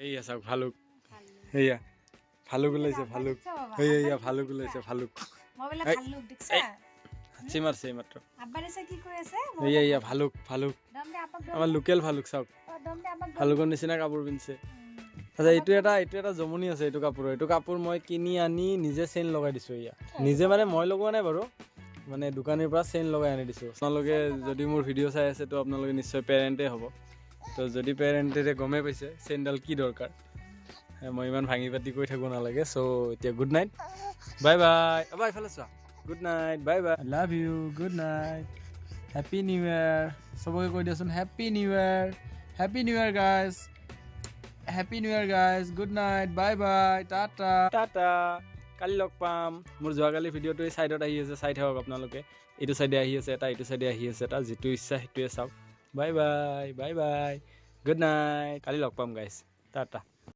এইয়া চাওক ভালুক এইয়া ভালুক ওলাইছে ভালুক এইয়া ভালুক ওলাইছে ভালুক হাঁচি মাৰছে মাত্ৰ এইয়া ভালুক ভালুক আমাৰ লোকেল ভালুক চাওক ভালুকৰ নিচিনা কাপোৰ পিন্ধিছে আচ্ছা এইটো এটা জমনি আছে এইটো কাপোৰ মই কিনি আনি নিজে চেইন লগাই দিছোঁ এয়া নিজে মানে মই লগোৱা নাই বাৰু মানে দোকানীৰ পৰা চেইন লগাই আনি দিছোঁ আপোনালোকে যদি মোৰ ভিডিঅ' চাই আছে তো আপোনালোকে নিশ্চয় পেৰেণ্টেই হ'ব তো যদি পেৰেণ্টে গমেই পাইছে চেইনডাল কি দৰকাৰ মই ইমান ভাঙি পাতি কৈ থাকিব নালাগে চ' এতিয়া গুড নাইট বাই বাই এবাৰ এইফালে চোৱা good night bye bye love you good night happy new year চবকে কৈ দিয়াচোন happy new year guys happy new year guys good night bye bye tata tata কালি লগ পাম মোৰ যোৱাকালি ভিডিঅ'টো এই ছাইডত আহি আছে চাই থাকক আপোনালোকে এইটো ছাইডে আহি আছে এটা এইটো ছাইডে আহি আছে এটা যিটো ইচ্ছা সেইটোৱে চাওক বাই বাই গুড নাইট কালি লগ পাম গাইজ টাটা